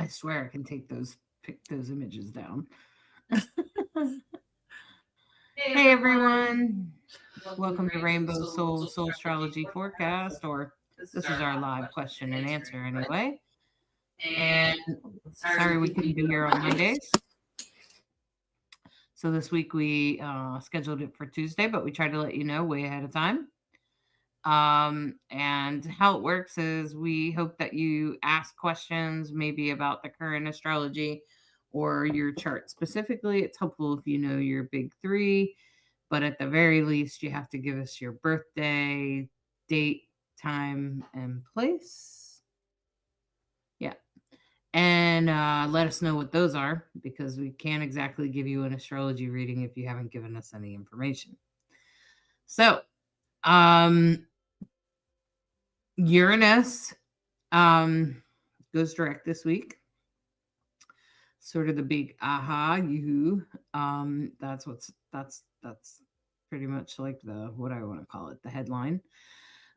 I swear I can pick those images down. Hey Hey everyone, everyone, welcome to welcome to Rainbow Rainbow Soul Soul Soul Soul Astrology Astrology Forecast, Forecast, or or this is this is our our live live question question and and answer answer anyway. anyway. And And sorry sorry we we couldn't couldn't be be here here on on Mondays. Mondays. So this week we scheduled it for Tuesday, but we tried to let you know way ahead of time. And how it works is we hope that you ask questions maybe about the current astrology or your chart specifically. It's helpful if you know your big three, but at the very least, you have to give us your birthday, date, time, and place. Yeah. And let us know what those are because we can't exactly give you an astrology reading if you haven't given us any information. So, um, Uranus goes direct this week. Sort of the big aha you. That's pretty much like the what I want to call it, the headline.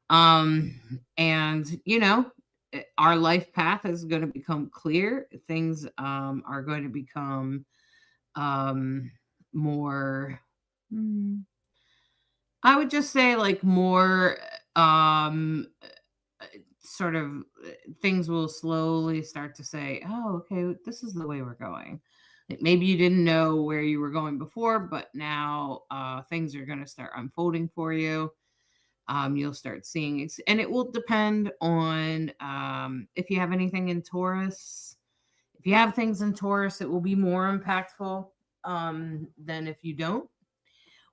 And our life path is going to become clear. Things are going to become um more I would just say like more sort of things will slowly start to say, "Oh, okay, this is the way we're going." Like maybe you didn't know where you were going before, but now things are going to start unfolding for you. You'll start seeing, and it will depend on if you have anything in Taurus. If you have things in Taurus, it will be more impactful than if you don't,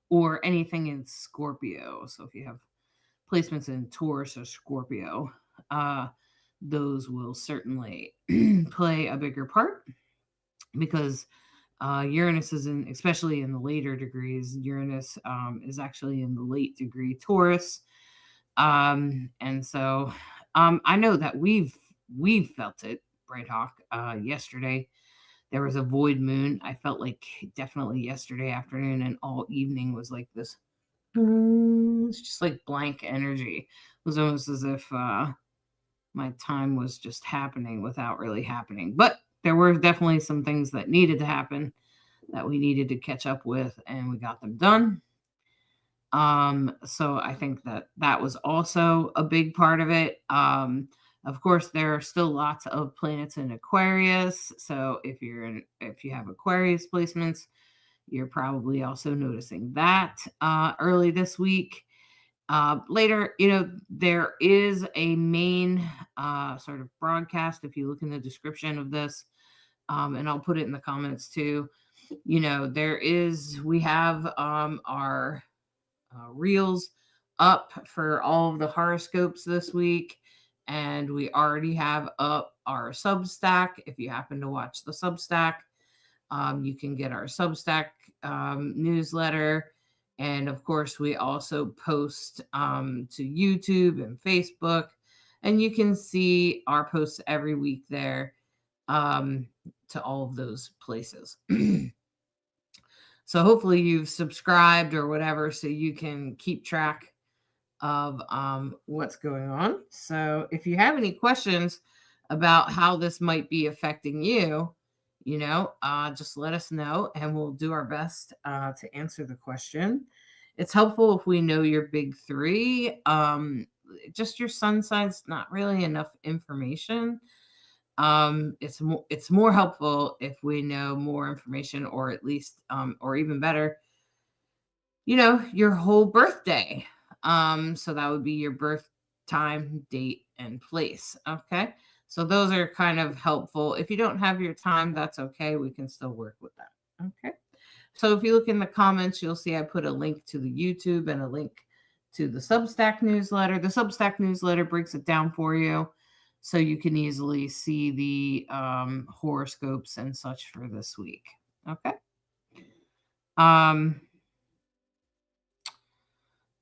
or anything in Scorpio. So if you have placements in Taurus or Scorpio, uh, those will certainly play a bigger part because Uranus is in, especially in the later degrees, Uranus is actually in the late degree Taurus. And so I know that we've felt it, Bright Hawk. Yesterday there was a void moon. I felt like definitely yesterday afternoon and all evening was like this. It's just like blank energy. It was almost as if my time was just happening without really happening. But there were definitely some things that needed to happen that we needed to catch up with, and we got them done. So I think that that was also a big part of it. Of course, there are still lots of planets in Aquarius. So if you have Aquarius placements, you're probably also noticing that early this week. Later, there is a main sort of broadcast. If you look in the description of this, and I'll put it in the comments too. We have our reels up for all of the horoscopes this week. And we already have up our Substack. If you happen to watch the Substack, you can get our Substack newsletter. And of course, we also post to YouTube and Facebook. And you can see our posts every week there um, to all of those places. So hopefully you've subscribed or whatever so you can keep track of what's going on. So if you have any questions about how this might be affecting you, just let us know and we'll do our best to answer the question. It's helpful if we know your big three. Just your sun sign's not really enough information. It's more helpful if we know more information, or at least or even better, your whole birthday. So that would be your birth time, date, and place. Okay. So those are kind of helpful. If you don't have your time, that's okay. We can still work with that. Okay. So if you look in the comments, you'll see I put a link to the YouTube and a link to the Substack newsletter. The Substack newsletter breaks it down for you so you can easily see the horoscopes and such for this week. Okay. Um,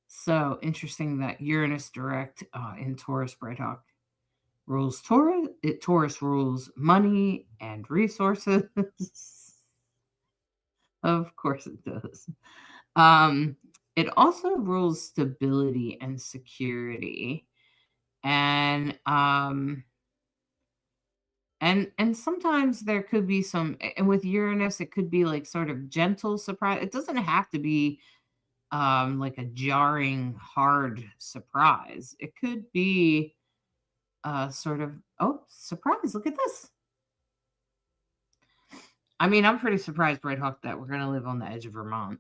So interesting that Uranus direct in Taurus Bright Hawk rules Taurus. Taurus rules money and resources. Of course it does. Um, it also rules stability and security, and And sometimes there could be some, and with Uranus it could be like sort of gentle surprise. It doesn't have to be like a jarring hard surprise. It could be sort of, oh, surprise, look at this. I mean, I'm pretty surprised, Bright Hawk, that we're going to live on the edge of Vermont.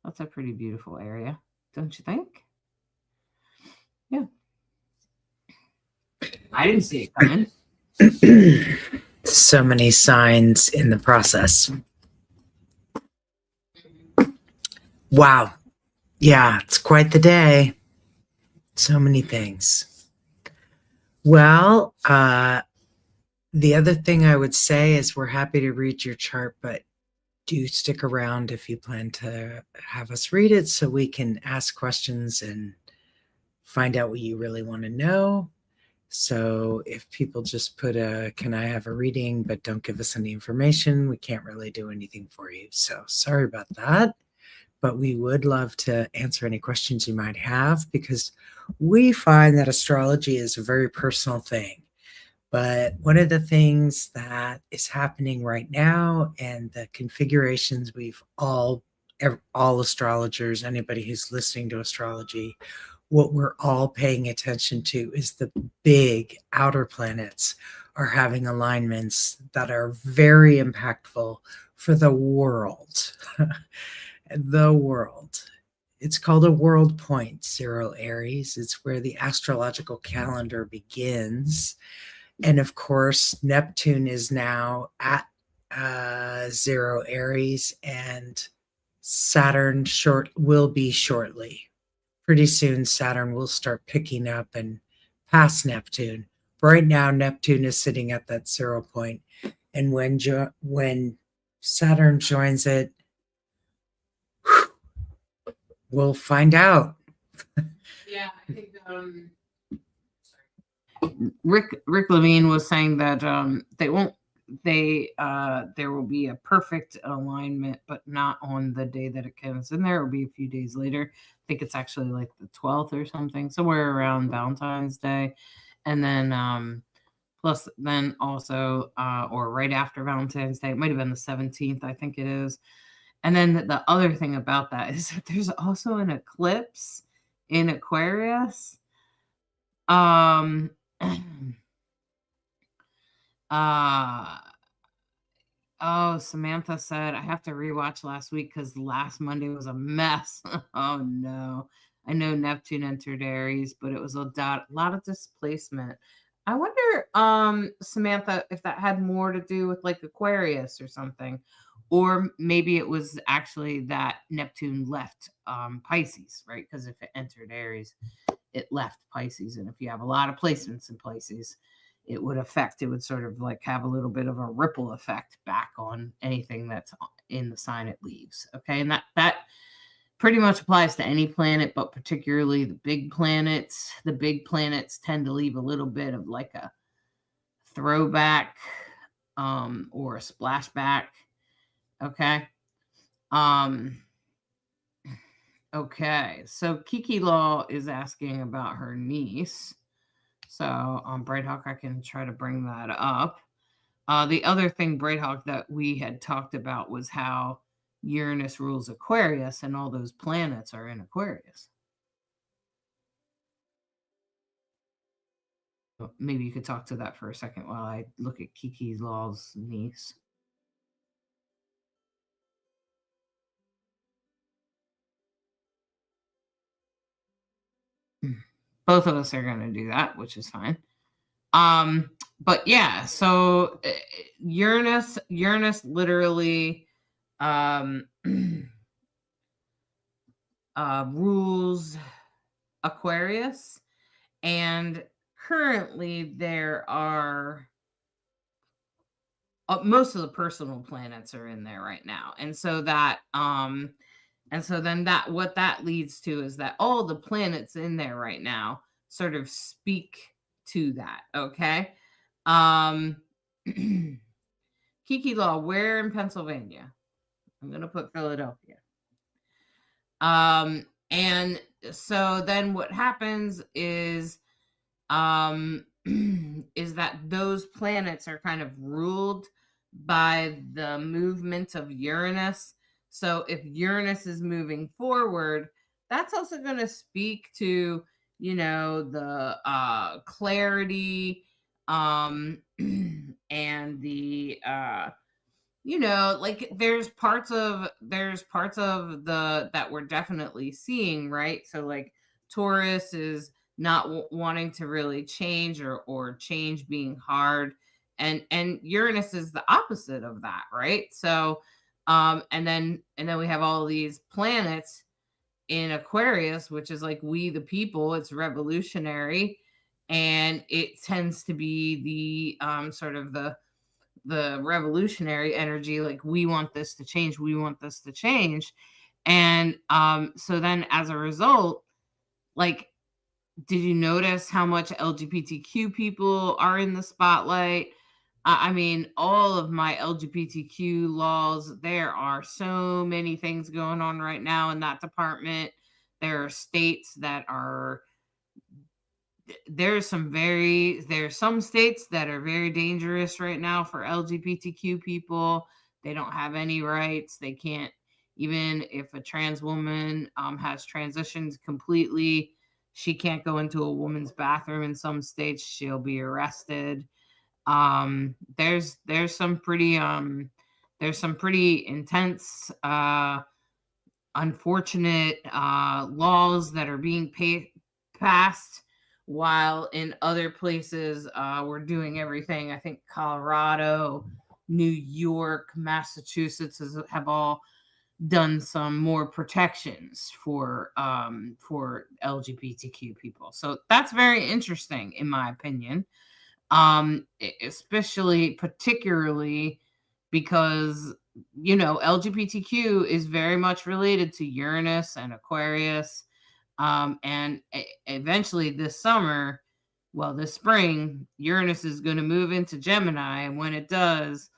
That's a pretty beautiful area, don't you think? Yeah. I didn't see it coming. So many signs in the process. Wow. Yeah, it's quite the day. So many things. Well, the other thing I would say is we're happy to read your chart, but do stick around if you plan to have us read it so we can ask questions and find out what you really want to know. So if people just put can I have a reading, but don't give us any information, we can't really do anything for you. So sorry about that. But we would love to answer any questions you might have, because we find that astrology is a very personal thing. But one of the things that is happening right now, and the configurations we've all astrologers, anybody who's listening to astrology, what we're all paying attention to is the big outer planets are having alignments that are very impactful for the world. The world. It's called a world point, 0 Aries. It's where the astrological calendar begins. And of course, Neptune is now at 0 Aries, and Saturn will be shortly. Pretty soon, Saturn will start picking up and pass Neptune. Right now, Neptune is sitting at that 0 point. And when Saturn joins it, we'll find out. Yeah, I think Rick Levine was saying that there will be a perfect alignment, but not on the day that it comes in there. It will be a few days later. I think it's actually like the 12th or something, somewhere around Valentine's Day. And then plus then also or right after Valentine's Day, it might have been the 17th, I think it is. And then the other thing about that is that there's also an eclipse in Aquarius. Um uh oh, Samantha said I have to rewatch last week because last Monday was a mess. Oh no. I know Neptune entered Aries, but it was a lot of displacement. I wonder, Samantha, if that had more to do with like Aquarius or something, or maybe it was actually that Neptune left Pisces, right? Because if it entered Aries, it left Pisces, and if you have a lot of placements in Pisces, it would sort of like have a little bit of a ripple effect back on anything that's in the sign it leaves. Okay, and that pretty much applies to any planet, but particularly the big planets. The big planets tend to leave a little bit of like a throwback or a splashback. Okay. Um okay, so Kiki Law is asking about her niece. So Bright Hawk, I can try to bring that up. The other thing, Bright Hawk, that we had talked about was how Uranus rules Aquarius, and all those planets are in Aquarius. Maybe you could talk to that for a second while I look at Kiki Law's niece. Both of us are going to do that, which is fine. But yeah, so Uranus literally rules Aquarius, and currently there are most of the personal planets are in there right now, and so then that what that leads to is that all the planets in there right now sort of speak to that. Okay. um Kiki Law, where in Pennsylvania? I'm going to put Philadelphia. And so then what happens is is that those planets are kind of ruled by the movement of Uranus. So if Uranus is moving forward, that's also going to speak to, the clarity, and the like there's parts of the that we're definitely seeing, right? So like Taurus is not wanting to really change, or change being hard, and Uranus is the opposite of that, right? So and then we have all these planets in Aquarius, which is like we the people. It's revolutionary, and it tends to be the sort of the revolutionary energy, like we want this to change, we want this to change. And so then as a result, like, did you notice how much LGBTQ people are in the spotlight? I mean, all of my LGBTQ laws, there are so many things going on right now in that department. There are states that are there's some states that are very dangerous right now for LGBTQ people. They don't have any rights. They can't, even if a trans woman has transitioned completely, she can't go into a woman's bathroom in some states. She'll be arrested. There's some pretty intense unfortunate laws that are being passed, while in other places we're doing everything. I think Colorado, New York, Massachusetts have all done some more protections for LGBTQ people. So that's very interesting, in my opinion. Especially particularly because LGBTQ is very much related to Uranus and Aquarius. And eventually this summer, well, this spring, Uranus is going to move into Gemini. And when it does,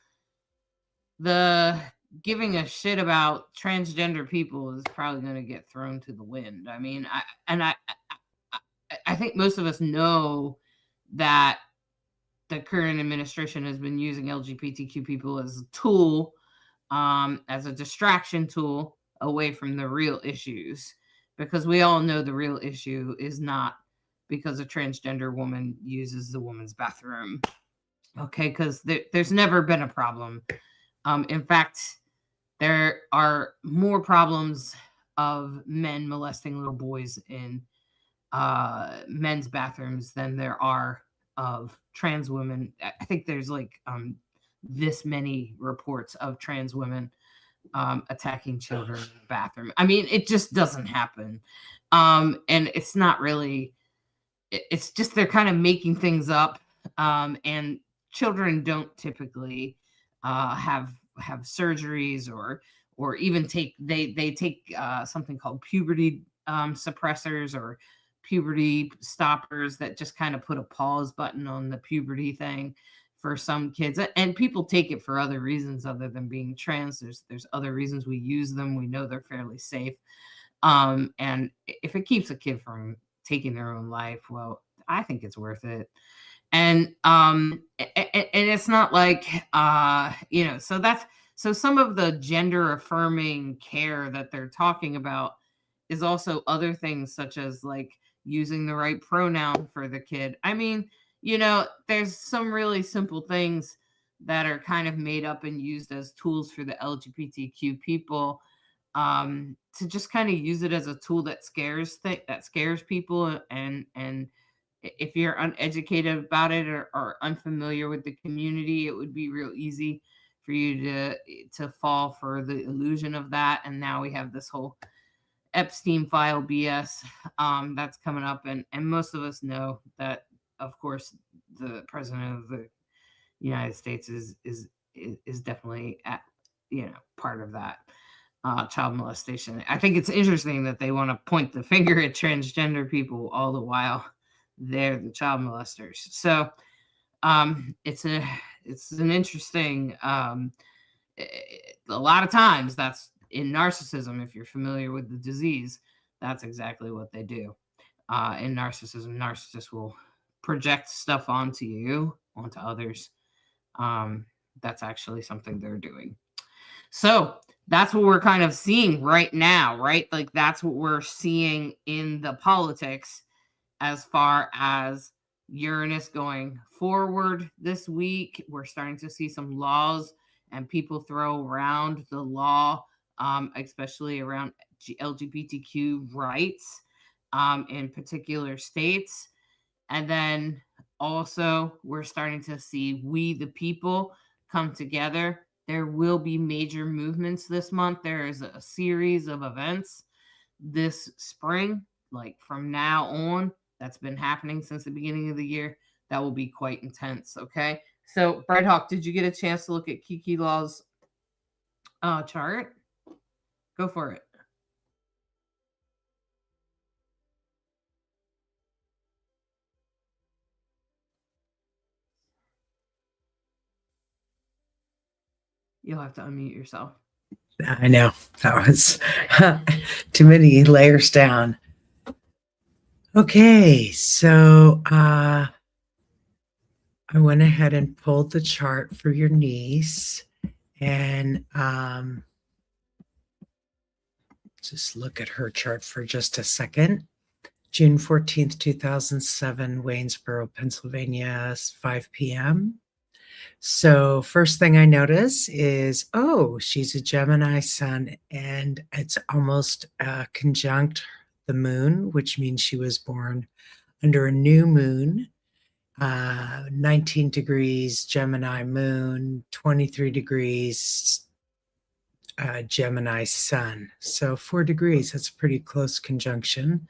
the giving a shit about transgender people is probably going to get thrown to the wind. I mean, I think most of us know that the current administration has been using LGBTQ people as a tool, as a distraction tool away from the real issues, because we all know the real issue is not because a transgender woman uses the woman's bathroom. Okay, because there's never been a problem. In fact, there are more problems of men molesting little boys in men's bathrooms than there are of trans women. I think there's like this many reports of trans women attacking children in the bathroom. I mean, it just doesn't happen. And it's not really, it's just they're kind of making things up. And children don't typically have surgeries, or even they take something called puberty suppressors, or puberty stoppers, that just kind of put a pause button on the puberty thing for some kids. And people take it for other reasons other than being trans. There's other reasons we use them. We know they're fairly safe. And if it keeps a kid from taking their own life, well, I think it's worth it. And it's not like so some of the gender affirming care that they're talking about is also other things, such as like using the right pronoun for the kid. I mean, there's some really simple things that are kind of made up and used as tools for the LGBTQ people, to just kind of use it as a tool that scares people. And if you're uneducated about it, or unfamiliar with the community, it would be real easy for you to fall for the illusion of that. And now we have this whole Epstein file BS that's coming up, and most of us know that, of course, the president of the United States is definitely part of that child molestation. I think it's interesting that they want to point the finger at transgender people all the while they're the child molesters. So it's an interesting a lot of times that's in narcissism. If you're familiar with the disease, that's exactly what they do. In narcissism, narcissists will project stuff onto you, onto others. That's actually something they're doing. So that's what we're kind of seeing right now, right? Like that's what we're seeing in the politics as far as Uranus going forward this week. We're starting to see some laws and people throw around the law, especially around LGBTQ rights in particular states. And then also, we're starting to see we, the people, come together. There will be major movements this month. There is a series of events this spring, like from now on, that's been happening since the beginning of the year. That will be quite intense. Okay. So, Bright Hawk, did you get a chance to look at Kiki Law's chart? Go for it. You'll have to unmute yourself. I know that was too many layers down. Okay, so I went ahead and pulled the chart for your niece, and just look at her chart for just a second. June 14th, 2007, Waynesboro, Pennsylvania, 5 p.m. So first thing I notice is, oh, she's a Gemini sun, and it's almost conjunct the moon, which means she was born under a new moon, 19 degrees Gemini moon, 23 degrees Gemini sun. So 4 degrees, that's a pretty close conjunction.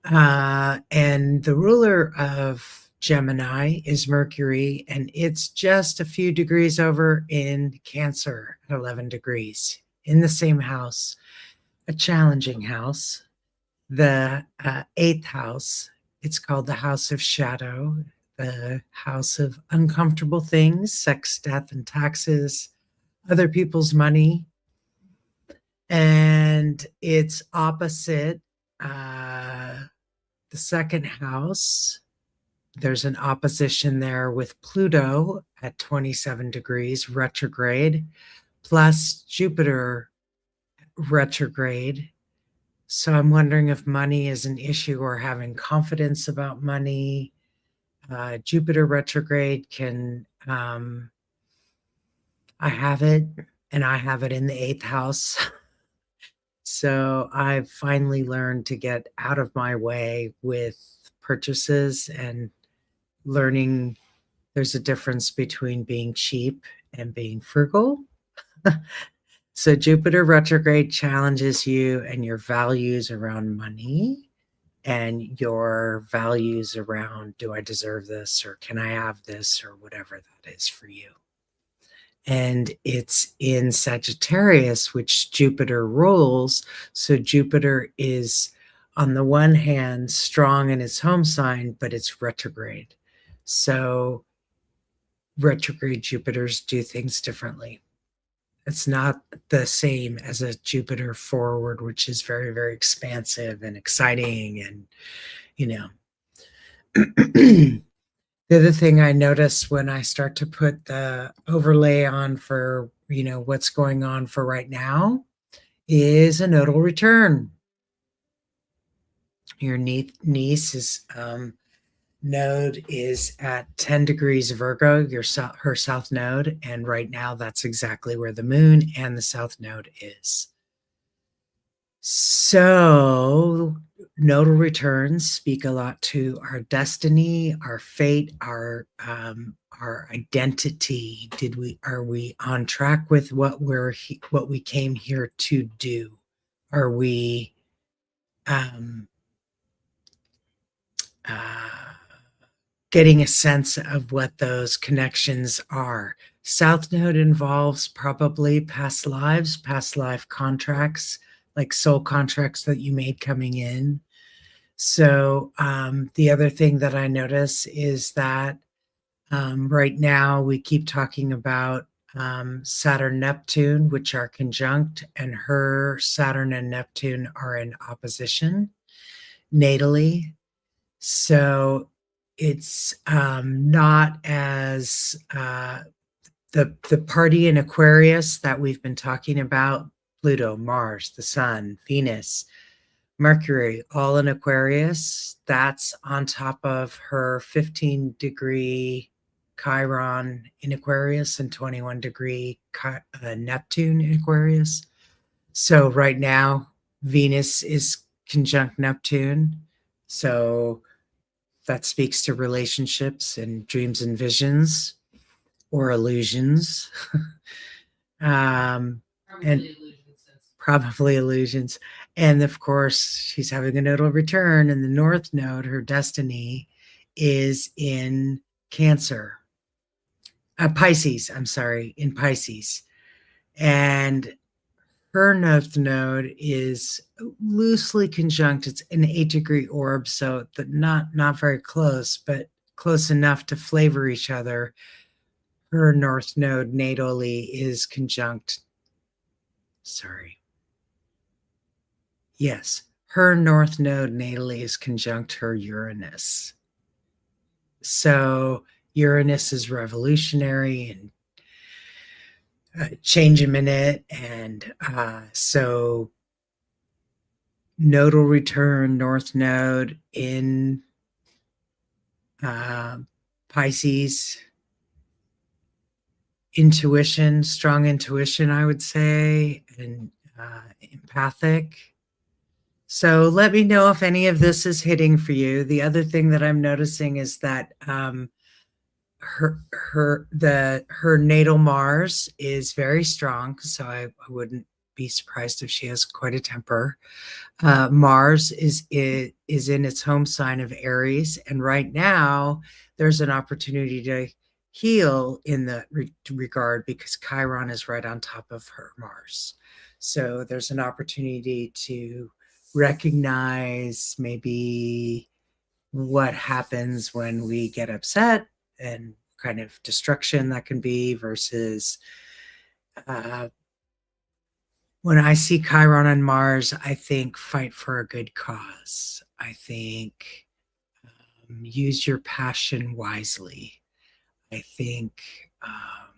And the ruler of Gemini is Mercury, and it's just a few degrees over in Cancer at 11 degrees in the same house, a challenging house. The eighth house, it's called the House of Shadow, the house of uncomfortable things, sex, death, and taxes, other people's money. And it's opposite the second house. There's an opposition there with Pluto at 27 degrees retrograde, plus Jupiter retrograde. So I'm wondering if money is an issue or having confidence about money. Jupiter retrograde can, I have it, and I have it in the eighth house. So I've finally learned to get out of my way with purchases and learning there's a difference between being cheap and being frugal. So Jupiter retrograde challenges you and your values around money and your values around, do I deserve this, or can I have this, or whatever that is for you. And it's in Sagittarius, which Jupiter rules. So Jupiter is, on the one hand, strong in its home sign, but it's retrograde. So retrograde Jupiters do things differently. It's not the same as a Jupiter forward, which is very, very expansive and exciting. And, you know, the other thing I notice when I start to put the overlay on for, what's going on for right now is a nodal return. Your niece is node is at 10 degrees Virgo, her south node, and right now that's exactly where the moon and the south node is. So nodal returns speak a lot to our destiny, our fate, our identity. Are we on track with what we came here to do? Are we getting a sense of what those connections are? South node involves probably past lives, past life contracts, like soul contracts that you made coming in. So the other thing that I notice is that right now we keep talking about Saturn, Neptune, which are conjunct, and her Saturn and Neptune are in opposition natally. So it's not as the party in Aquarius that we've been talking about, Pluto, Mars, the Sun, Venus, Mercury, all in Aquarius. That's on top of her 15-degree Chiron in Aquarius and 21-degree Neptune in Aquarius. So right now, Venus is conjunct Neptune. So that speaks to relationships and dreams and visions or illusions. um, and probably illusions. And of course, she's having a nodal return, and the North Node, her destiny, is in Cancer. Pisces, I'm sorry, in Pisces. And her North Node is loosely conjunct. It's an 8-degree orb, so not very close, but close enough to flavor each other. Her North Node natally is conjunct. Sorry. Yes, her North Node natally is conjunct her Uranus. So Uranus is revolutionary and change a minute. And so nodal return, North Node in Pisces. Intuition, strong intuition, I would say, and empathic. So let me know if any of this is hitting for you. The other thing that I'm noticing is that her natal Mars is very strong, so I wouldn't be surprised if she has quite a temper. Mars is in its home sign of Aries, and right now there's an opportunity to heal in that regard because Chiron is right on top of her Mars. So there's an opportunity to recognize maybe what happens when we get upset and kind of destruction that can be versus when I see Chiron and Mars, I think fight for a good cause. I think use your passion wisely. I think I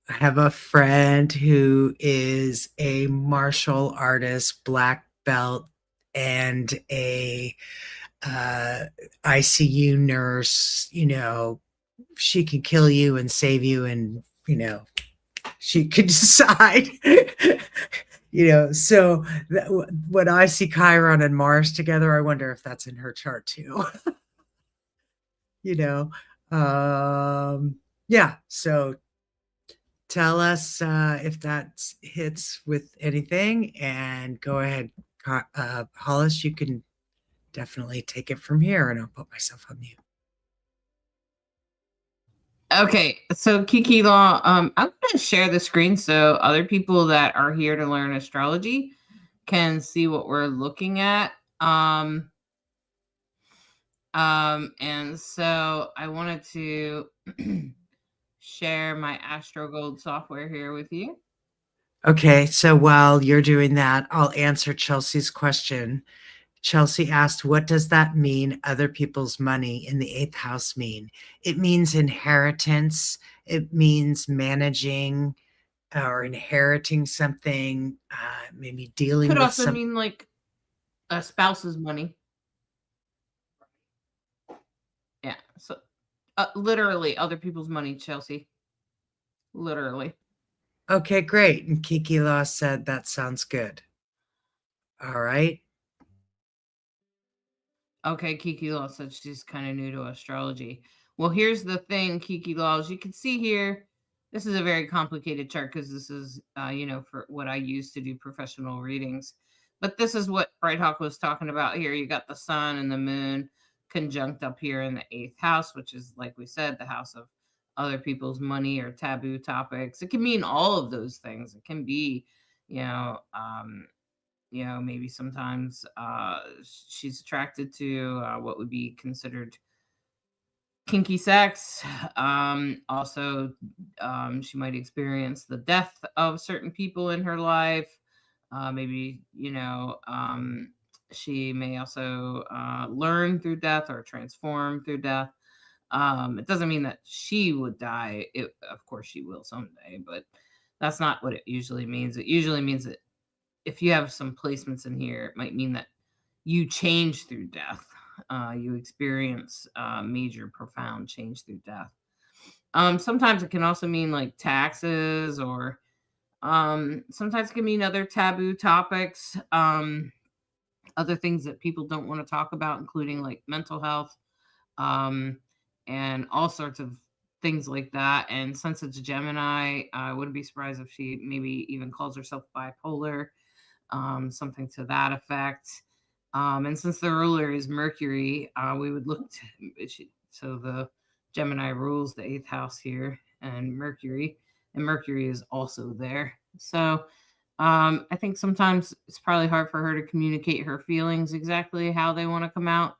have a friend who is a martial artist, black belt, and a ICU nurse. You know, she can kill you and save you, and she could decide. So when I see Chiron and Mars together, I wonder if that's in her chart too. Yeah. So tell us if that hits with anything, and go ahead, Hollis. You can definitely take it from here, and I'll put myself on mute. Okay, so Kiki Law, I'm going to share the screen so other people that are here to learn astrology can see what we're looking at. And so I wanted to share my Astro Gold software here with you. Okay, so while you're doing that, I'll answer Chelsea's question. Chelsea asked, what does that mean, other people's money in the 8th house mean? It means inheritance. It means managing or inheriting something, maybe dealing Could with also mean like a spouse's money. Yeah, so literally other people's money, Chelsea. Literally. Okay, great. And Kiki Law said that sounds good. All right. Okay, Kiki Law said she's kind of new to astrology. Well, here's the thing, Kiki Law. As you can see here, this is a very complicated chart because this is, for what I use to do professional readings. But this is what Bright Hawk was talking about here. You got the sun and the moon conjunct up here in the 8th house, which is, like we said, the house of other people's money or taboo topics. It can mean all of those things. It can be, maybe sometimes she's attracted to what would be considered kinky sex. Also, she might experience the death of certain people in her life. Maybe, She may also learn through death or transform through death. It doesn't mean that she would die. Of course, she will someday, but that's not what it usually means. It usually means that if you have some placements in here, it might mean that you change through death. You experience major, profound change through death. Sometimes it can also mean like taxes, or sometimes it can mean other taboo topics, other things that people don't want to talk about, including like mental health, um, and all sorts of things like that. And since it's Gemini, I wouldn't be surprised if she maybe even calls herself bipolar, something to that effect. And since the ruler is Mercury, we would look to, so the Gemini rules the eighth house here, and Mercury is also there. So I think sometimes it's probably hard for her to communicate her feelings exactly how they want to come out.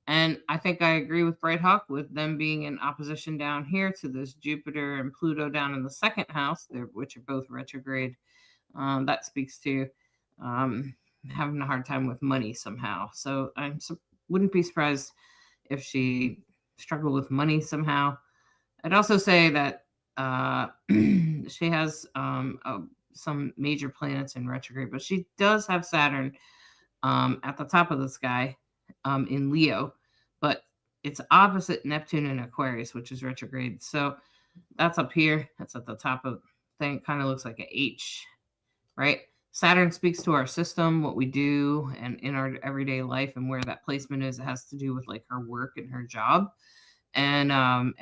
And I think I agree with Bright Hawk with them being in opposition down here to this Jupiter and Pluto down in the second house, which are both retrograde. That speaks to um, having a hard time with money somehow. So wouldn't be surprised if she struggled with money somehow. I'd also say that she has some major planets in retrograde, but she does have Saturn at the top of the sky in Leo, but it's opposite Neptune in Aquarius, which is retrograde. So that's up here. That's at the top of the thing. It kind of looks like an H, right? Saturn speaks to our system, what we do, and in our everyday life, and where that placement is. It has to do with like her work and her job, and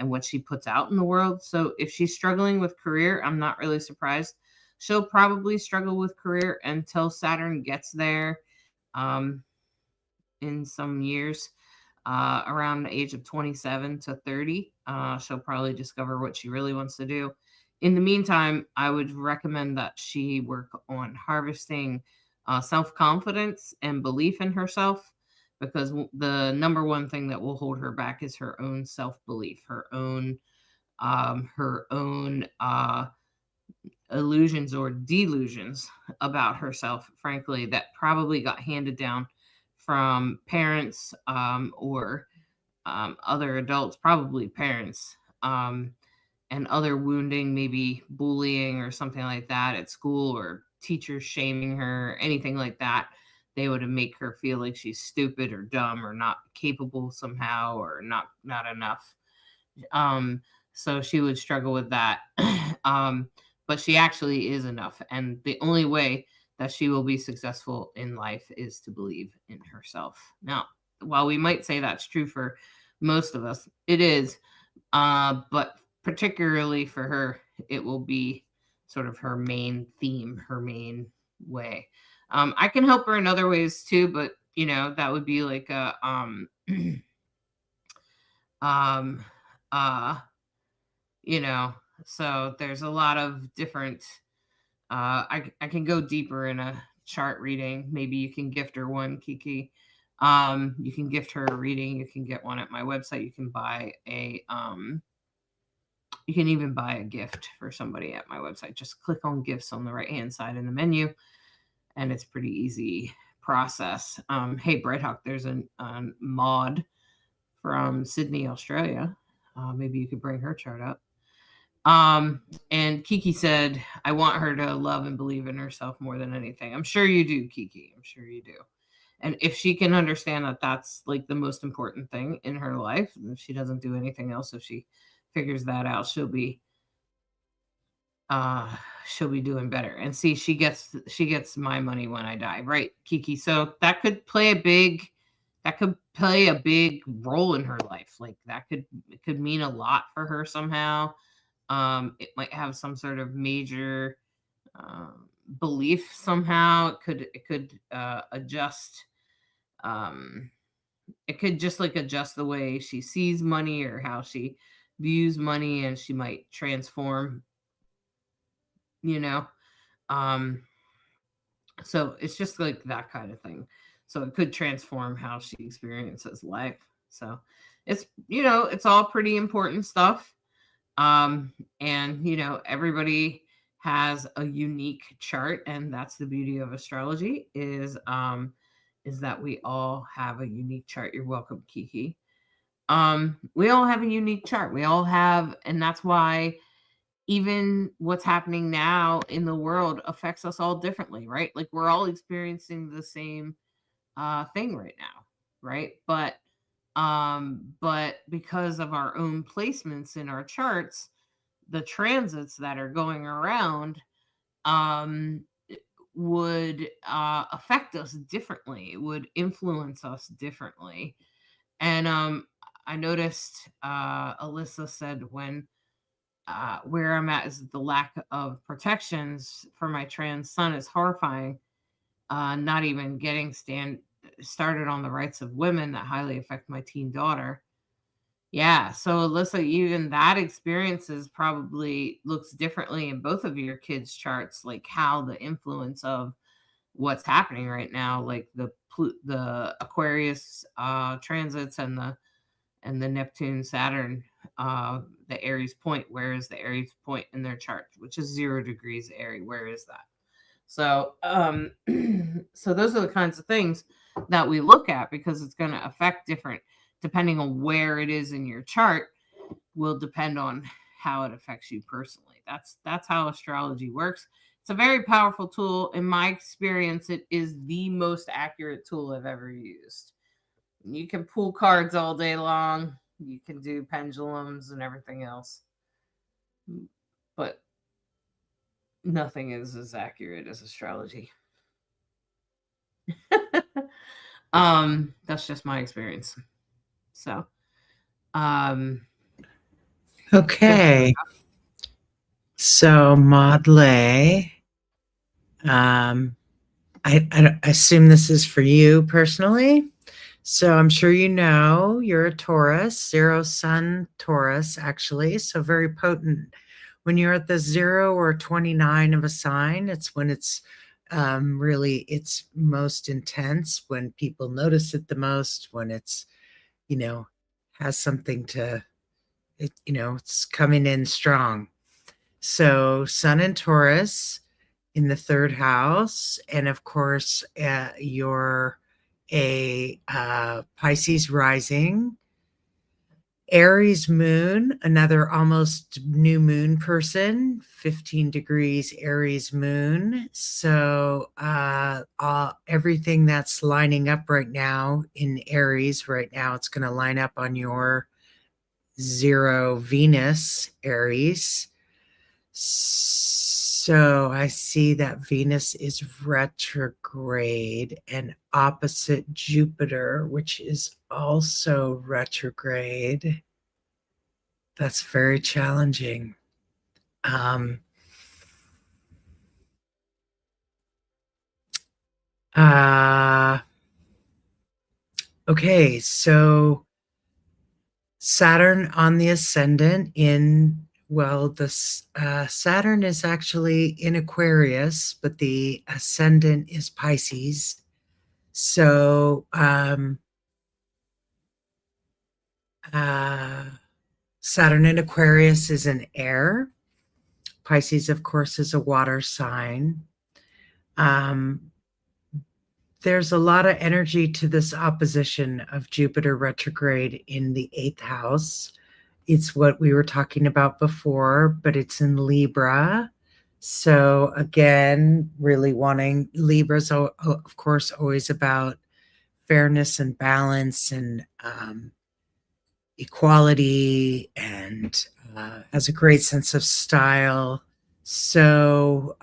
what she puts out in the world. So if she's struggling with career, I'm not really surprised. She'll probably struggle with career until Saturn gets there um, in some years. Around the age of 27 to 30, she'll probably discover what she really wants to do. In the meantime, I would recommend that she work on harvesting self-confidence and belief in herself, because the number one thing that will hold her back is her own self-belief, her own illusions or delusions about herself, frankly, that probably got handed down from parents, or other adults, probably parents, and other wounding, maybe bullying or something like that at school, or teachers shaming her, anything like that. They would make her feel like she's stupid or dumb or not capable somehow, or not enough. Um, so she would struggle with that. um, but she actually is enough. And the only way that she will be successful in life is to believe in herself. Now, while we might say that's true for most of us, it is. But particularly for her, it will be sort of her main theme, her main way. I can help her in other ways too, but that would be like a um uh you know so there's a lot of different I can go deeper in a chart reading. Maybe you can gift her one, Kiki. You can gift her a reading. You can get one at my website. You can even buy a gift for somebody at my website. Just click on gifts on the right hand side in the menu, and it's pretty easy process. Hey Brighthawk, there's a mod from Sydney, Australia. Maybe you could bring her chart up. And Kiki said, I want her to love and believe in herself more than anything. I'm sure you do, Kiki. I'm sure you do. And if she can understand that that's like the most important thing in her life, and if she doesn't do anything else, if she figures that out, she'll be doing better. And see, she gets my money when I die, right, Kiki? So that could play a big role in her life. Like it could mean a lot for her somehow. It might have some sort of major belief somehow. It could adjust. It could just like adjust the way she sees money or how she views money, and she might transform. You know, um, so it's just like that kind of thing. So it could transform how she experiences life. So it's all pretty important stuff. And everybody has a unique chart, and that's the beauty of astrology is is that we all have a unique chart. You're welcome, Kiki. We all have a unique chart. We all have, and that's why even what's happening now in the world affects us all differently, right? Like we're all experiencing the same thing right now, right? But because of our own placements in our charts, the transits that are going around um would affect us differently. It would influence us differently. And I noticed Alyssa said when where I'm at is the lack of protections for my trans son is horrifying. Not even getting started on the rights of women that highly affect my teen daughter. Yeah, so Alyssa, even that experiences probably looks differently in both of your kids' charts, like how the influence of what's happening right now, like the Aquarius transits and the Neptune Saturn, the Aries point. Where is the Aries point in their chart, which is 0 degrees Aries? Where is that? So, so those are the kinds of things that we look at because it's going to affect different, depending on where it is in your chart, will depend on how it affects you personally. That's how astrology works. It's a very powerful tool. In my experience, it is the most accurate tool I've ever used. You can pull cards all day long. You can do pendulums and everything else. But nothing is as accurate as astrology. That's just my experience. So, um, Okay. So Maudley, I assume this is for you personally. So I'm sure you know you're a Taurus, 0 Sun Taurus, actually. So very potent. When you're at the 0 or 29 of a sign, it's when it's really it's most intense, when people notice it the most, when it's, has something to, it's coming in strong. So Sun and Taurus in the 3rd house, and of course, you're a Pisces rising, Aries moon, another almost new moon person, 15 degrees Aries moon. So everything that's lining up right now in Aries right now, it's going to line up on your 0 Venus Aries. So I see that Venus is retrograde and opposite Jupiter, which is also retrograde. That's very challenging. Okay, so Saturn on the ascendant Saturn is actually in Aquarius, but the ascendant is Pisces. So Saturn in Aquarius is an air. Pisces, of course, is a water sign. There's a lot of energy to this opposition of Jupiter retrograde in the 8th house. It's what we were talking about before, but it's in Libra. So again, really wanting Libra's, of course, always about fairness and balance and equality, and has a great sense of style. So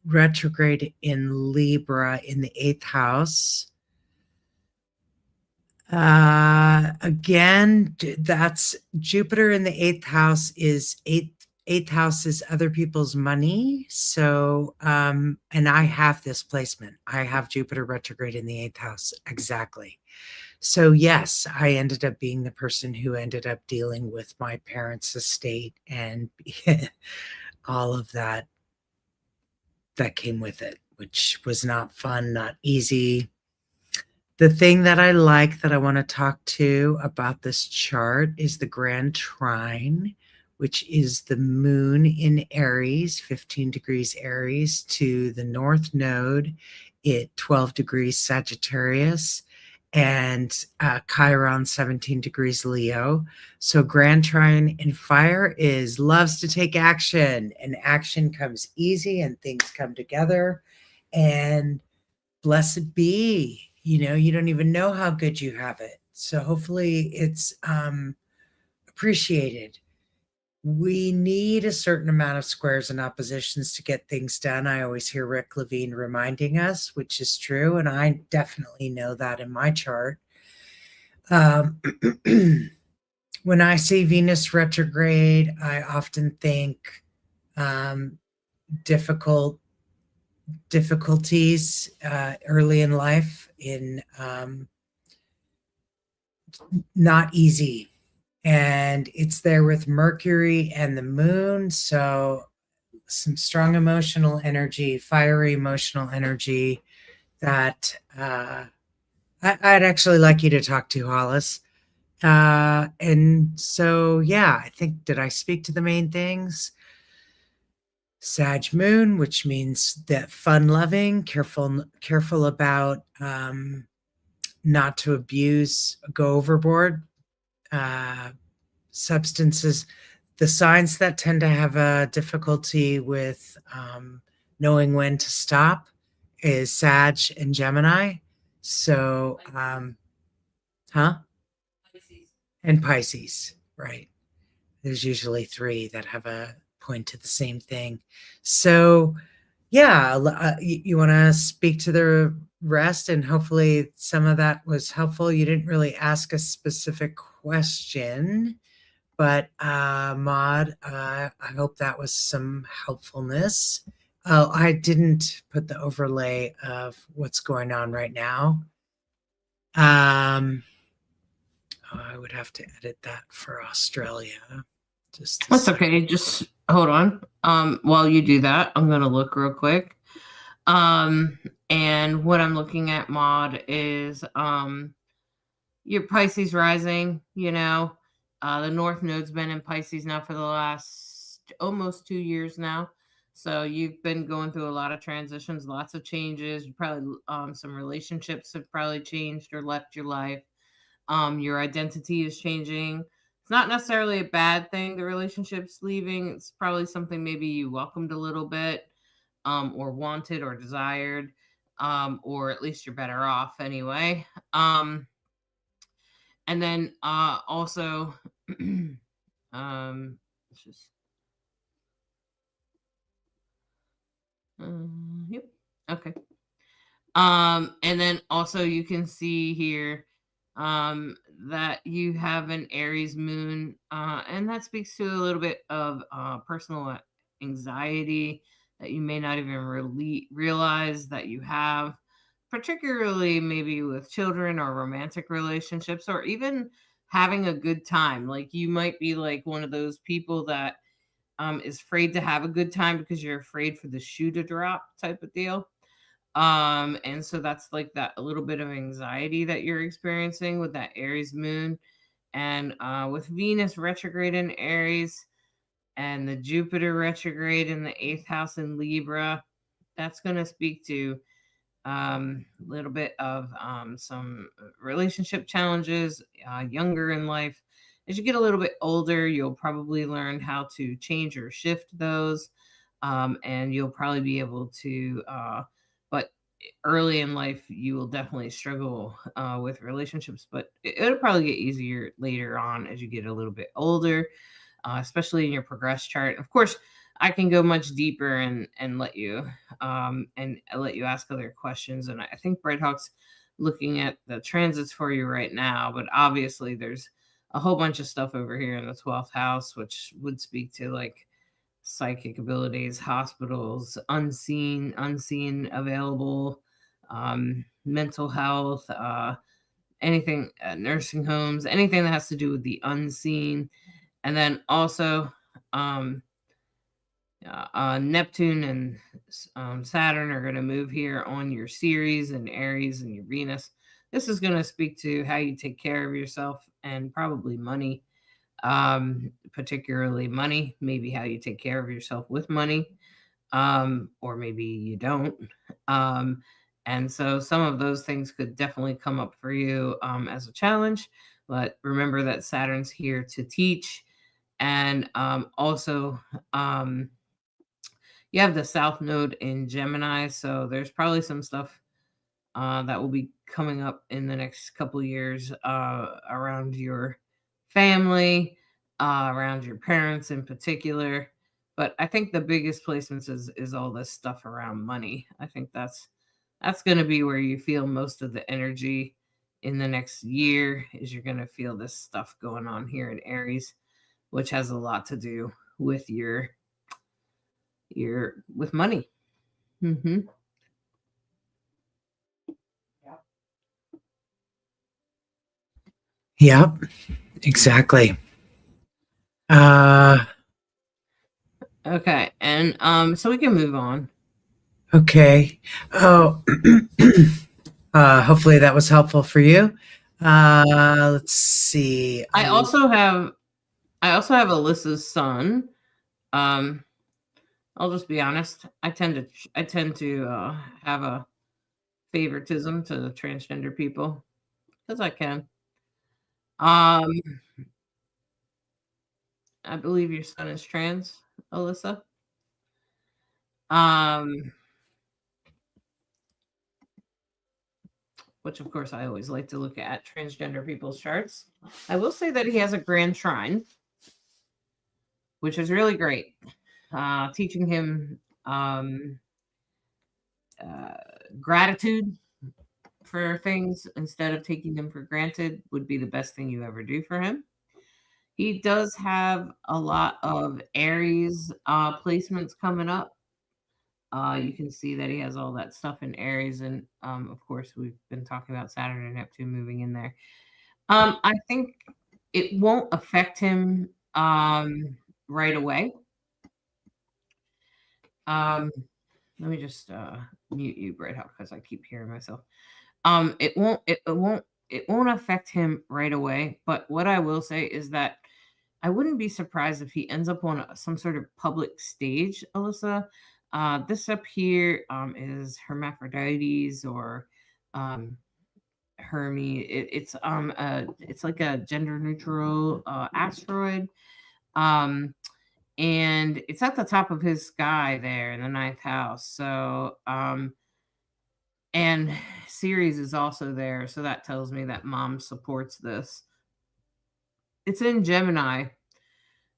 retrograde in Libra in the 8th house. Again, that's Jupiter in the 8th house is 8th house is other people's money. So, and I have this placement. I have Jupiter retrograde in the 8th house. Exactly. So yes, I ended up being the person who ended up dealing with my parents' estate and all of that came with it, which was not fun, not easy. The thing that I like that I want to talk to about this chart is the Grand Trine, which is the moon in Aries, 15 degrees Aries, to the North Node at 12 degrees Sagittarius, and Chiron 17 degrees Leo. So Grand Trine in fire is loves to take action, and action comes easy and things come together. And blessed be, you don't even know how good you have it. So hopefully it's appreciated. We need a certain amount of squares and oppositions to get things done. I always hear Rick Levine reminding us, which is true. And I definitely know that in my chart. When I see Venus retrograde, I often think difficulties early in life, in not easy. And it's there with Mercury and the moon. So some strong emotional energy, fiery emotional energy that I'd actually like you to talk to, Hollis. And so, yeah, I think, did I speak to the main things? Sag moon, which means that fun loving, careful about not to abuse, go overboard. Substances, the signs that tend to have a difficulty with knowing when to stop is Sag and Gemini. So, Pisces. and Pisces, right? There's usually three that have a point to the same thing. So, yeah, you want to speak to the rest, and hopefully some of that was helpful. You didn't really ask a specific question, but Maud, I hope that was some helpfulness. Oh, I didn't put the overlay of what's going on right now. I would have to edit that for Australia. That's okay. Just hold on. While you do that, I'm gonna look real quick. And what I'm looking at, Maud, is your Pisces rising. The North Node's been in Pisces now for the last almost 2 years now. So you've been going through a lot of transitions, lots of changes. You probably some relationships have probably changed or left your life. Your identity is changing. It's not necessarily a bad thing, the relationship's leaving. It's probably something maybe you welcomed a little bit, or wanted or desired, or at least you're better off anyway. And then also, let's just, yep, okay. And then also you can see here that you have an Aries moon, and that speaks to a little bit of personal anxiety that you may not even really realize that you have, particularly maybe with children or romantic relationships, or even having a good time. Like you might be like one of those people that is afraid to have a good time because you're afraid for the shoe to drop type of deal. And so that's like that a little bit of anxiety that you're experiencing with that Aries moon. And with Venus retrograde in Aries and the Jupiter retrograde in the eighth house in Libra, that's going to speak to a little bit of some relationship challenges younger in life. As you get a little bit older, you'll probably learn how to change or shift those. And you'll probably be able to, but early in life, you will definitely struggle with relationships, but it'll probably get easier later on as you get a little bit older, especially in your progress chart. Of course, I can go much deeper and let you ask other questions. And I think Bread Hawk's looking at the transits for you right now, but obviously there's a whole bunch of stuff over here in the 12th house, which would speak to like psychic abilities, hospitals, unseen available, mental health, anything, nursing homes, anything that has to do with the unseen. And then also, Neptune and Saturn are going to move here on your Ceres and Aries and your Venus. This is going to speak to how you take care of yourself and probably money, particularly money, maybe how you take care of yourself with money, or maybe you don't. And so some of those things could definitely come up for you as a challenge. But remember that Saturn's here to teach. And also, um, you have the South Node in Gemini. So there's probably some stuff that will be coming up in the next couple years around your family, around your parents in particular. But I think the biggest placements is all this stuff around money. I think that's going to be where you feel most of the energy in the next year. Is you're going to feel this stuff going on here in Aries, which has a lot to do with your with money. Mm-hmm. Yep, exactly. Okay, and so we can move on. Okay. Oh, hopefully that was helpful for you. Let's see. I also have Alyssa's son. Um, I'll just be honest. I tend to have a favoritism to transgender people because I can. Um, I believe your son is trans, Alyssa. Um, which of course I always like to look at transgender people's charts. I will say that he has a grand trine, which is really great. Teaching him gratitude for things instead of taking them for granted would be the best thing you ever do for him. He does have a lot of Aries placements coming up. You can see that he has all that stuff in Aries, and of course, we've been talking about Saturn and Neptune moving in there. I think it won't affect him right away. Let me just mute you, Bright Hawk, because I keep hearing myself. It won't affect him right away. But what I will say is that I wouldn't be surprised if he ends up on some sort of public stage, Alyssa. This up here is Hermaphrodites or Hermes. It's like a gender neutral asteroid. And it's at the top of his sky there in the ninth house. So and Ceres is also there, so that tells me that mom supports this. It's in Gemini,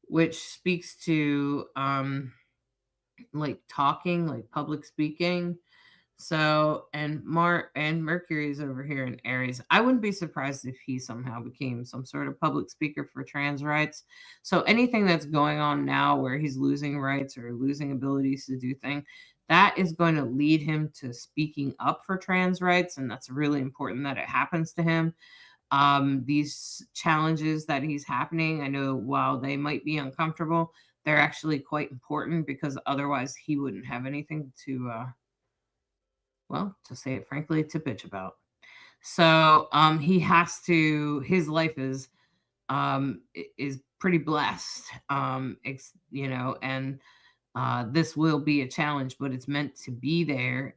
which speaks to like talking, like public speaking. So and Mercury is over here in Aries. I wouldn't be surprised if he somehow became some sort of public speaker for trans rights. So anything that's going on now where he's losing rights or losing abilities to do things, that is going to lead him to speaking up for trans rights, and that's really important that it happens to him. These challenges that he's happening, I know while they might be uncomfortable, they're actually quite important because otherwise he wouldn't have anything to well, to say it frankly, to bitch about. So he has to. His life is pretty blessed. And this will be a challenge, but it's meant to be there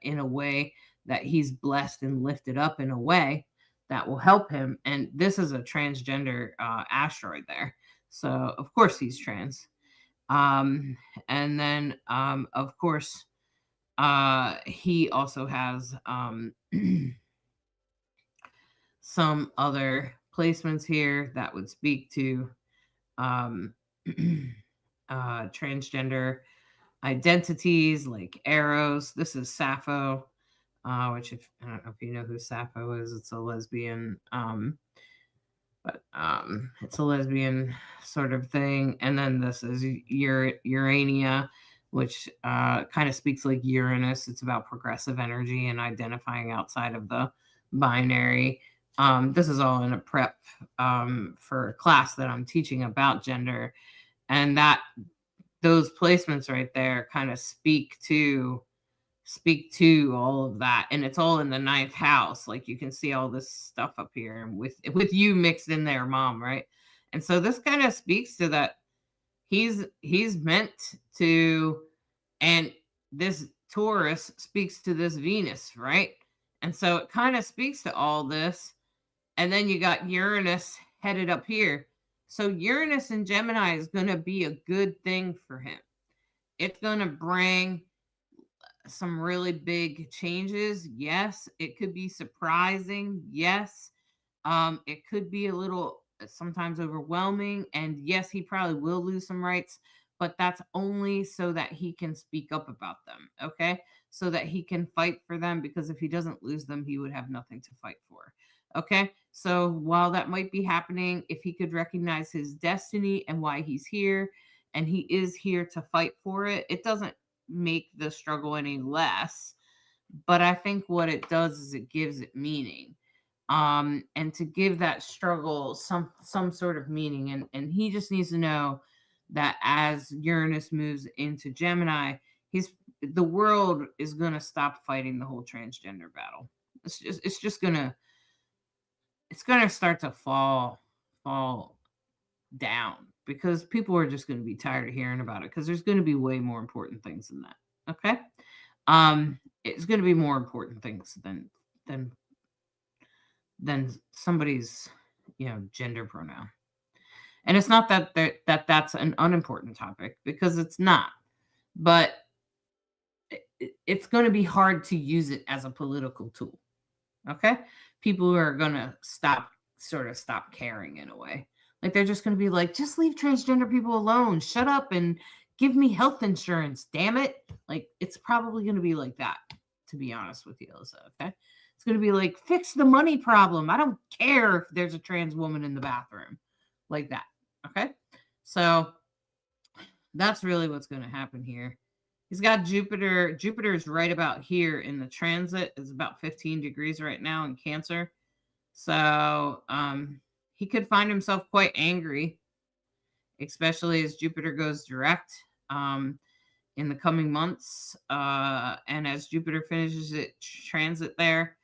in a way that he's blessed and lifted up in a way that will help him. And this is a transgender asteroid there, so of course he's trans. And then of course he also has some other placements here that would speak to um, transgender identities like Eros. This is Sappho, which if I don't know if you know who Sappho is, it's a lesbian, but it's a lesbian sort of thing. And then this is Urania, which kind of speaks like Uranus. It's about progressive energy and identifying outside of the binary. This is all in a prep for a class that I'm teaching about gender, and that those placements right there kind of speak to all of that, and it's all in the ninth house. Like you can see all this stuff up here, and with you mixed in there, mom, right? And so this kind of speaks to that he's meant to, and this Taurus speaks to this Venus, right? And so it kind of speaks to all this. And then you got Uranus headed up here. So Uranus in Gemini is going to be a good thing for him. It's going to bring some really big changes. Yes, it could be surprising. Yes, it could be a little sometimes overwhelming. And yes, he probably will lose some rights, but that's only so that he can speak up about them. Okay. So that he can fight for them, because if he doesn't lose them, he would have nothing to fight for. Okay. So while that might be happening, if he could recognize his destiny and why he's here, and he is here to fight for it, it doesn't make the struggle any less. But I think what it does is it gives it meaning. And to give that struggle some sort of meaning. And he just needs to know that as Uranus moves into Gemini, the world is gonna stop fighting the whole transgender battle. It's gonna start to fall down, because people are just gonna be tired of hearing about it, because there's gonna be way more important things than that. Okay. It's gonna be more important things than somebody's gender pronoun. And it's not that that's an unimportant topic, because it's not, but it's going to be hard to use it as a political tool. Okay. People are going to stop caring in a way. Like they're just going to be like, just leave transgender people alone, shut up and give me health insurance, damn it. Like it's probably going to be like that, to be honest with you, Alyssa. Okay. It's going to be like, fix the money problem. I don't care if there's a trans woman in the bathroom, like that. Okay. So that's really what's going to happen here. He's got Jupiter. Jupiter is right about here in the transit. It's about 15 degrees right now in Cancer. So he could find himself quite angry, especially as Jupiter goes direct in the coming months. And as Jupiter finishes its transit there,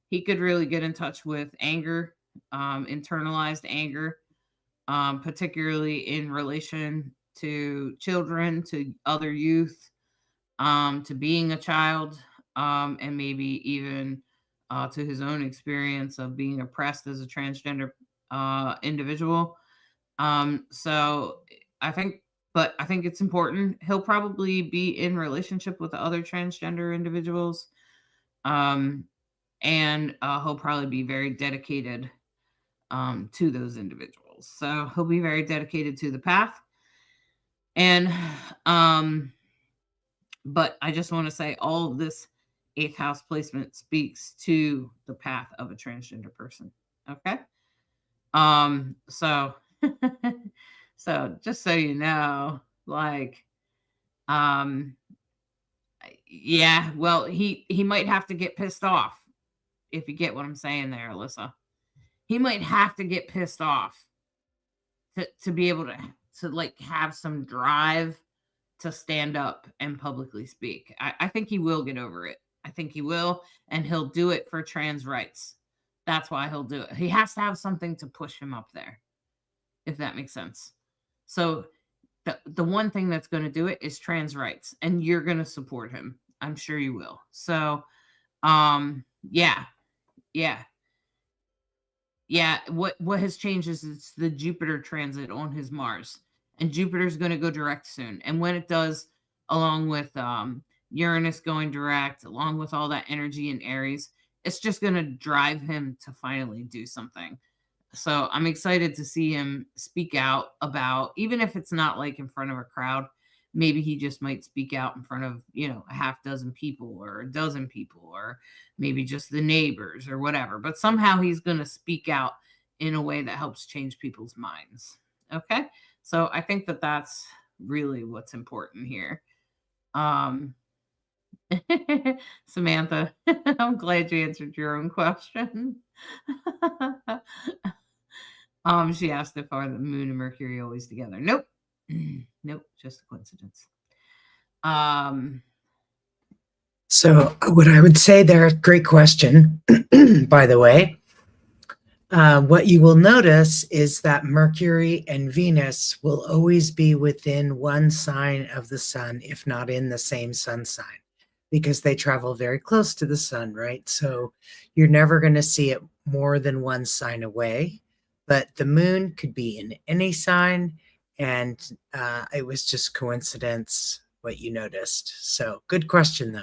he could really get in touch with anger, internalized anger, particularly in relation to children, to other youth, to being a child, and maybe even to his own experience of being oppressed as a transgender individual. So I think it's important. He'll probably be in relationship with other transgender individuals. And he'll probably be very dedicated to those individuals. So he'll be very dedicated to the path. And but I just want to say all of this 8th house placement speaks to the path of a transgender person. Okay. So so just so you know, like yeah, well, he might have to get pissed off, if you get what I'm saying there, Alyssa. He might have to get pissed off to be able to like have some drive to stand up and publicly speak. I think he will get over it. I think he will, and he'll do it for trans rights. That's why he'll do it. He has to have something to push him up there, if that makes sense. So the one thing that's going to do it is trans rights, and you're going to support him. I'm sure you will. So yeah. What has changed is it's the Jupiter transit on his Mars, and Jupiter's going to go direct soon. And when it does, along with Uranus going direct, along with all that energy in Aries, it's just going to drive him to finally do something. So I'm excited to see him speak out about, even if it's not like in front of a crowd, maybe he just might speak out in front of, a half dozen people or a dozen people, or maybe just the neighbors or whatever. But somehow he's going to speak out in a way that helps change people's minds. Okay. So I think that that's really what's important here. Samantha, I'm glad you answered your own question. She asked if are the moon and Mercury always together. Nope. Nope, just a coincidence. So what I would say there, great question, by the way. What you will notice is that Mercury and Venus will always be within one sign of the sun, if not in the same sun sign. because they travel very close to the sun, right? So you're never going to see it more than one sign away. But the moon could be in any sign, and it was just coincidence what you noticed. So good question, though.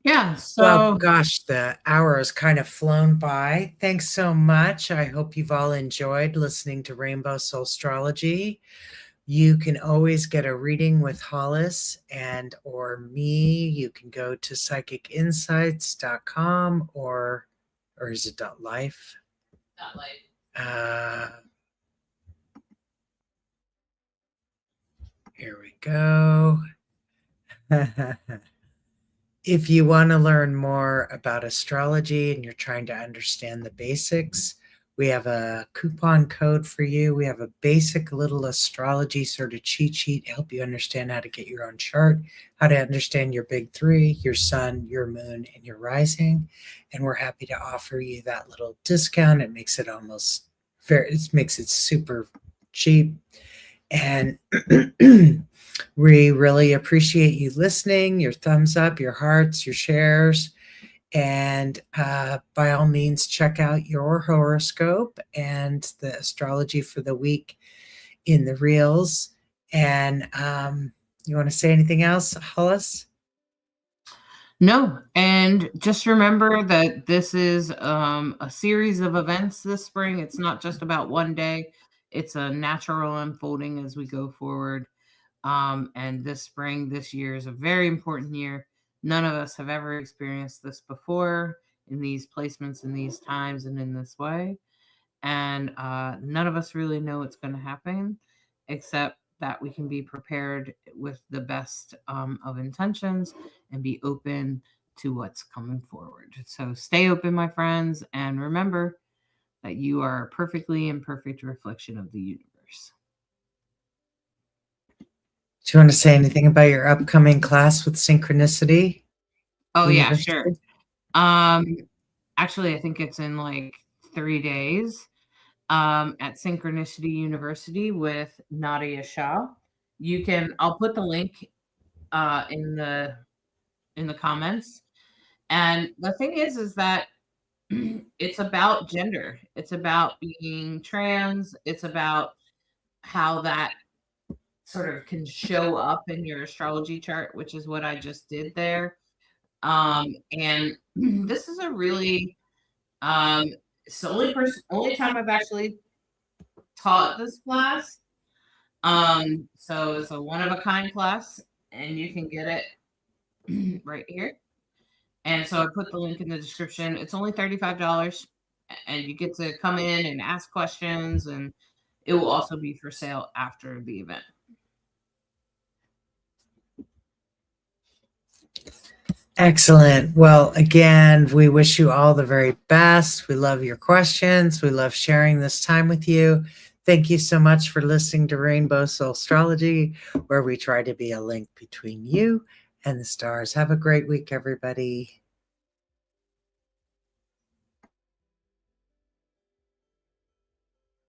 Yeah. Well, So gosh, the hour has kind of flown by. Thanks so much. I hope you've all enjoyed listening to Rainbow Soul Astrology. You can always get a reading with Hollis and or me. You can go to psychicinsights.com or is it .life? Here we go. If you want to learn more about astrology and you're trying to understand the basics, we have a coupon code for you. We have a basic little astrology sort of cheat sheet to help you understand how to get your own chart, how to understand your big three, your sun, your moon, and your rising. And we're happy to offer you that little discount. It makes it almost fair. It makes it super cheap. And we really appreciate you listening, your thumbs up, your hearts, your shares. And by all means, check out your horoscope and the astrology for the week in the reels. And you want to say anything else, Hollis? no, and just remember that this is a series of events this spring. It's not just about one day. It's a natural unfolding as we go forward. And this spring, this year is a very important year. None of us have ever experienced this before in these placements, in these times, and in this way. And none of us really know what's going to happen, except that we can be prepared with the best of intentions and be open to what's coming forward. So stay open, my friends, and remember that you are a perfectly imperfect reflection of the universe. Do you want to say anything about your upcoming class with Synchronicity Oh yeah, University? sure. Um, Actually, I think it's in like 3 days. At Synchronicity University with Nadiya Shah. I'll put the link in the comments. And the thing is that it's about gender. It's about being trans. It's about how that sort of can show up in your astrology chart, which is what I just did there. And this is a really um, it's the only time I've actually taught this class. So it's a one of a kind class, and you can get it right here. And so I put the link in the description. It's only $35, and you get to come in and ask questions, and it will also be for sale after the event. Excellent. Well, again, we wish you all the very best. We love your questions. We love sharing this time with you. Thank you so much for listening to Rainbow Soul Astrology, where we try to be a link between you and the stars. Have a great week, everybody.